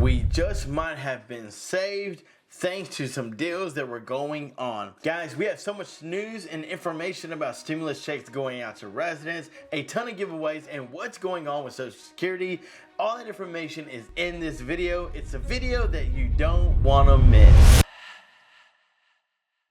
We just might have been saved thanks to some deals that were going on. Guys, we have so much news and information about stimulus checks going out to residents, a ton of giveaways, and what's going on with Social Security. All that information is in this video. It's a video that you don't want to miss.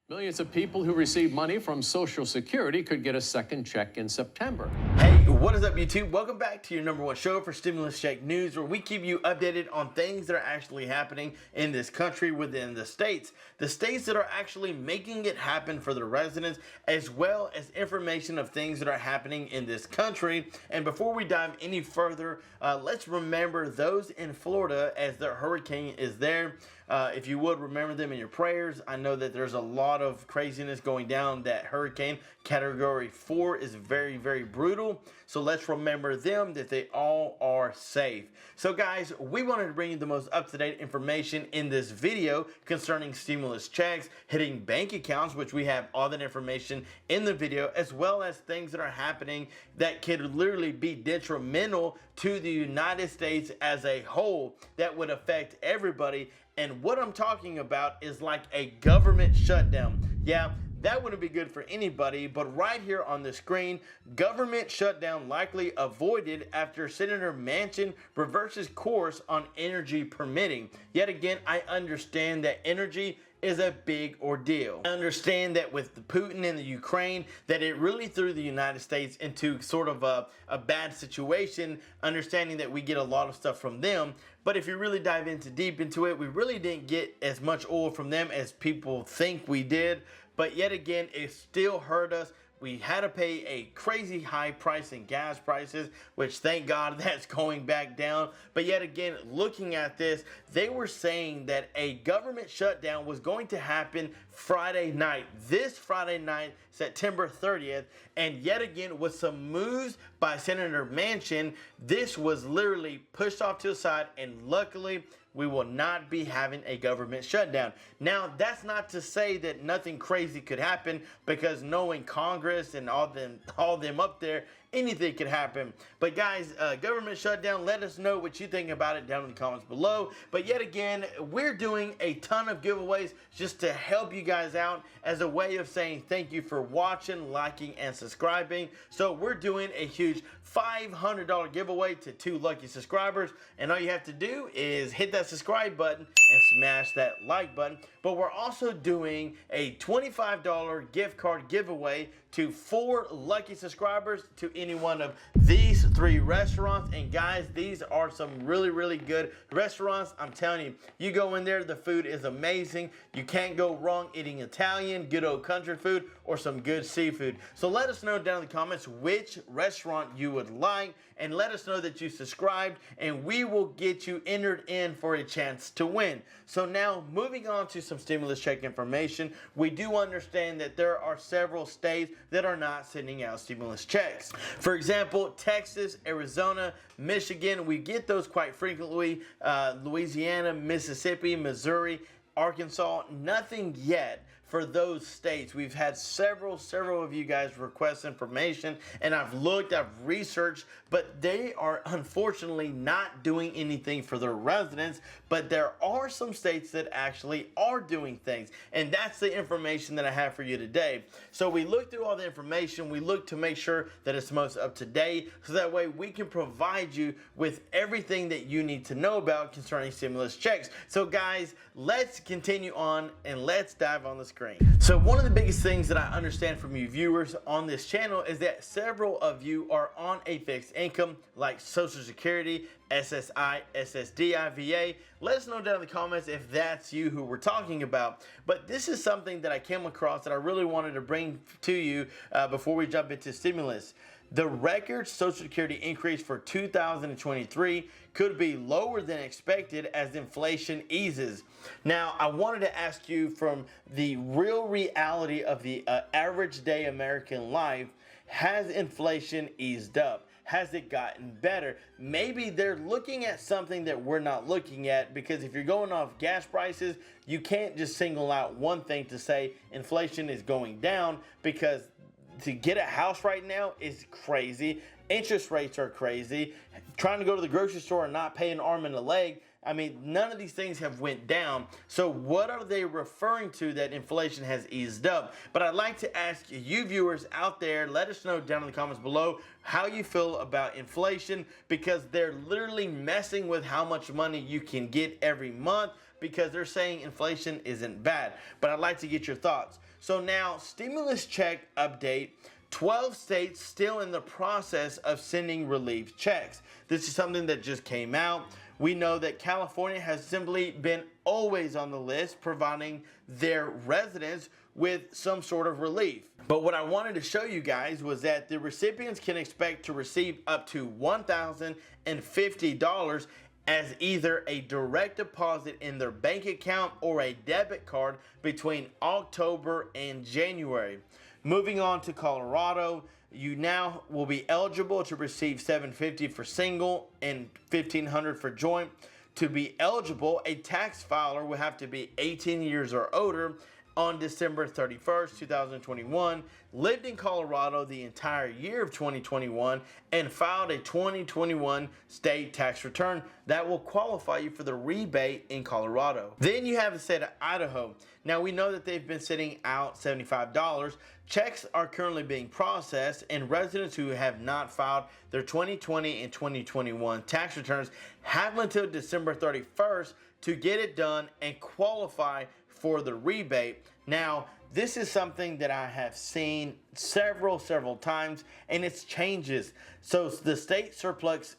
Millions of people who receive money from Social Security could get a second check in September. Hey, what is up, YouTube? Welcome back to your #1 show for stimulus check news, where we keep you updated on things that are actually happening in this country within the states that are actually making it happen for the residents, as well as information of things that are happening in this country. And before we dive any further, let's remember those in Florida as the hurricane is there. If you would remember them in your prayers. I know that there's a lot of craziness going down. That hurricane category 4 is very, very brutal. So let's remember them, that they all are safe. So guys, we wanted to bring you the most up-to-date information in this video concerning stimulus checks hitting bank accounts, which we have all that information in the video, as well as things that are happening that could literally be detrimental to the United States as a whole, that would affect everybody. And what I'm talking about is like a government shutdown. Yeah, that wouldn't be good for anybody, but right here on the screen, government shutdown likely avoided after Senator Manchin reverses course on energy permitting. Yet again, I understand that energy is a big ordeal. I understand that with Putin and the Ukraine, that it really threw the United States into sort of a bad situation, understanding that we get a lot of stuff from them. But if you really dive deep into it, we really didn't get as much oil from them as people think we did. But yet again, it still hurt us. We had to pay a crazy high price in gas prices, which thank God that's going back down. But yet again, looking at this, they were saying that a government shutdown was going to happen Friday night, this Friday night, September 30th. And yet again, with some moves by Senator Manchin, this was literally pushed off to the side, and luckily, we will not be having a government shutdown. Now, that's not to say that nothing crazy could happen, because knowing Congress and all them up there, anything could happen. But guys, government shutdown, let us know what you think about it down in the comments below. But yet again, we're doing a ton of giveaways just to help you guys out, as a way of saying thank you for watching, liking, and subscribing. So we're doing a huge $500 giveaway to 2 lucky subscribers, and all you have to do is hit that subscribe button and smash that like button. But we're also doing a $25 gift card giveaway to 4 lucky subscribers to any one of these 3 restaurants. And guys, these are some really, really good restaurants. I'm telling you, you go in there, the food is amazing. You can't go wrong eating Italian, good old country food, or some good seafood. So let us know down in the comments which restaurant you would like, and let us know that you subscribed, and we will get you entered in for a chance to win. So now, moving on to some stimulus check information, we do understand that there are several states that are not sending out stimulus checks. For example, Texas, Arizona, Michigan, we get those quite frequently. Louisiana, Mississippi, Missouri, Arkansas, nothing yet for those states. We've had several of you guys request information, and I've looked, I've researched, but they are unfortunately not doing anything for their residents. But there are some states that actually are doing things, and that's the information that I have for you today. So we looked through all the information, we looked to make sure that it's most up to date, so that way we can provide you with everything that you need to know about concerning stimulus checks. So guys, let's continue on and let's dive on the screen. So one of the biggest things that I understand from you viewers on this channel is that several of you are on a fixed income like Social Security, SSI, SSDI, VA. Let us know down in the comments if that's you who we're talking about. But this is something that I came across that I really wanted to bring to you before we jump into stimulus. The record Social Security increase for 2023 could be lower than expected as inflation eases. Now, I wanted to ask you, from the real reality of the average day American life, has inflation eased up? Has it gotten better? Maybe they're looking at something that we're not looking at, because if you're going off gas prices, you can't just single out one thing to say inflation is going down, because to get a house right now is crazy. Interest rates are crazy. Trying to go to the grocery store and not pay an arm and a leg, I mean, none of these things have went down. So what are they referring to that inflation has eased up? But I'd like to ask you viewers out there, let us know down in the comments below how you feel about inflation, because they're literally messing with how much money you can get every month, because they're saying inflation isn't bad. But I'd like to get your thoughts. So now, stimulus check update. 12 states still in the process of sending relief checks. This is something that just came out. We know that California has simply been always on the list, providing their residents with some sort of relief. But what I wanted to show you guys was that the recipients can expect to receive up to $1,050 as either a direct deposit in their bank account or a debit card between October and January. Moving on to Colorado, you now will be eligible to receive $750 for single and $1,500 for joint. To be eligible, a tax filer will have to be 18 years or older on December 31st, 2021, lived in Colorado the entire year of 2021, and filed a 2021 state tax return that will qualify you for the rebate in Colorado. Then you have the state of Idaho. Now we know that they've been sending out $75. Checks are currently being processed, and residents who have not filed their 2020 and 2021 tax returns have until December 31st to get it done and qualify for the rebate. Now, this is something that I have seen several times, and it's changes. So the state surplus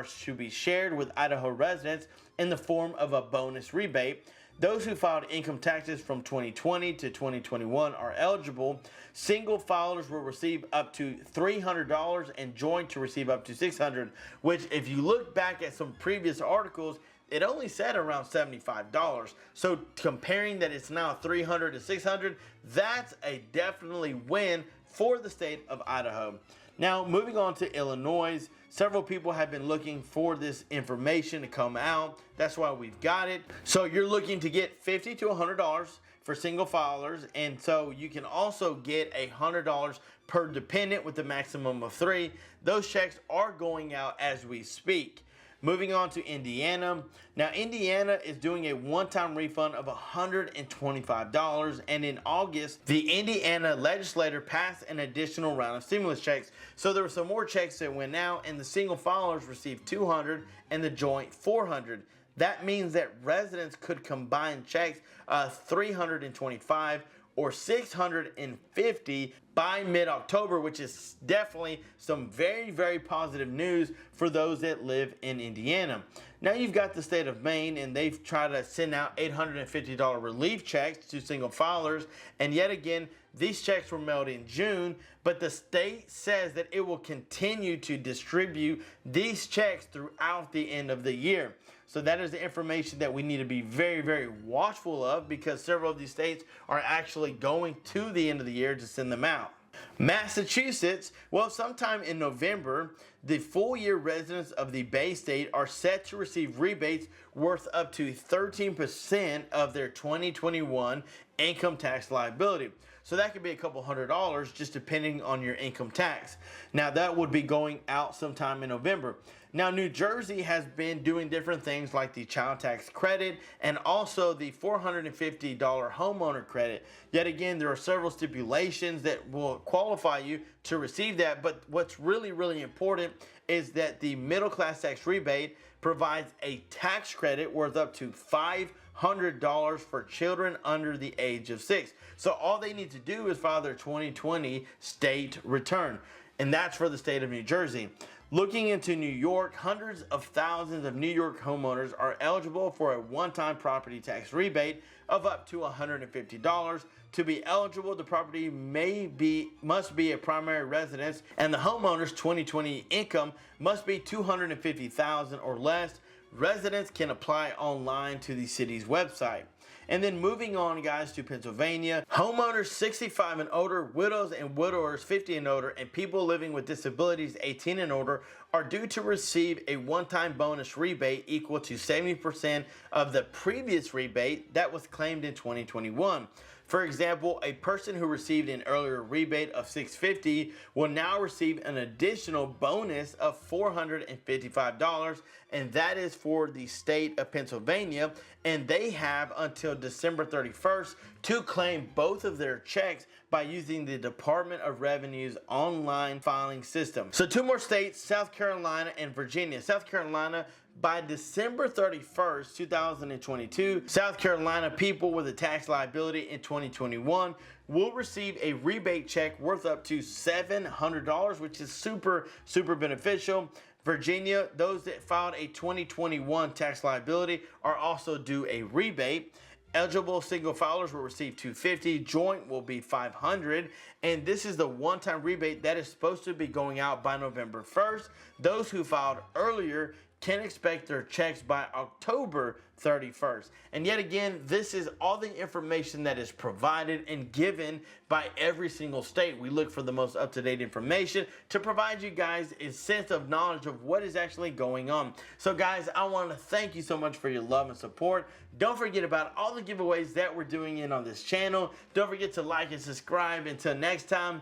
should be shared with Idaho residents in the form of a bonus rebate. Those who filed income taxes from 2020 to 2021 are eligible. Single filers will receive up to $300 and joint to receive up to $600, which if you look back at some previous articles, it only said around $75. So comparing that it's now $300 to $600, that's a definitely win for the state of Idaho. Now, moving on to Illinois, several people have been looking for this information to come out. That's why we've got it. So you're looking to get $50 to $100 for single filers, and so you can also get $100 per dependent with a maximum of 3. Those checks are going out as we speak. Moving on to Indiana. Now, Indiana is doing a one-time refund of $125, and in August, the Indiana legislature passed an additional round of stimulus checks. So there were some more checks that went out, and the single filers received $200 and the joint $400. That means that residents could combine checks $325 or $650 by mid-October, which is definitely some very positive news for those that live in Indiana. Now you've got the state of Maine, and they've tried to send out $850 relief checks to single filers, and yet again, these checks were mailed in June, but the state says that it will continue to distribute these checks throughout the end of the year. So that is the information that we need to be very watchful of, because several of these states are actually going to the end of the year to send them out. Massachusetts, well, sometime in November, the full year residents of the Bay State are set to receive rebates worth up to 13% of their 2021 income tax liability. So that could be a couple $100 just depending on your income tax. Now that would be going out sometime in November. Now New Jersey has been doing different things like the child tax credit and also the $450 homeowner credit. Yet again, there are several stipulations that will qualify you to receive that, but what's really important is that the middle class tax rebate provides a tax credit worth up to $500 for children under the age of 6. So all they need to do is file their 2020 state return, and that's for the state of New Jersey. Looking into New York, hundreds of thousands of New York homeowners are eligible for a one-time property tax rebate of up to $150. To be eligible, the property must be a primary residence, and the homeowner's 2020 income must be $250,000 or less. Residents can apply online to the city's website. And then moving on, guys, to Pennsylvania, homeowners 65 and older, widows and widowers 50 and older, and people living with disabilities 18 and older are due to receive a one-time bonus rebate equal to 70% of the previous rebate that was claimed in 2021. For example, a person who received an earlier rebate of $650 will now receive an additional bonus of $455, and that is for the state of Pennsylvania, and they have until December 31st to claim both of their checks by using the Department of Revenue's online filing system. So 2 more states, South Carolina and Virginia. South Carolina, by December 31st, 2022, South Carolina people with a tax liability in 2021 will receive a rebate check worth up to $700, which is super beneficial. Virginia, those that filed a 2021 tax liability are also due a rebate. Eligible single filers will receive $250, joint will be $500, and this is the one-time rebate that is supposed to be going out by November 1st. Those who filed earlier can expect their checks by October 31st. And yet again, this is all the information that is provided and given by every single state. We look for the most up-to-date information to provide you guys a sense of knowledge of what is actually going on. So guys, I want to thank you so much for your love and support. Don't forget about all the giveaways that we're doing on this channel. Don't forget to like and subscribe. Until next time,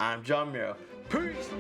I'm John Miro. Peace!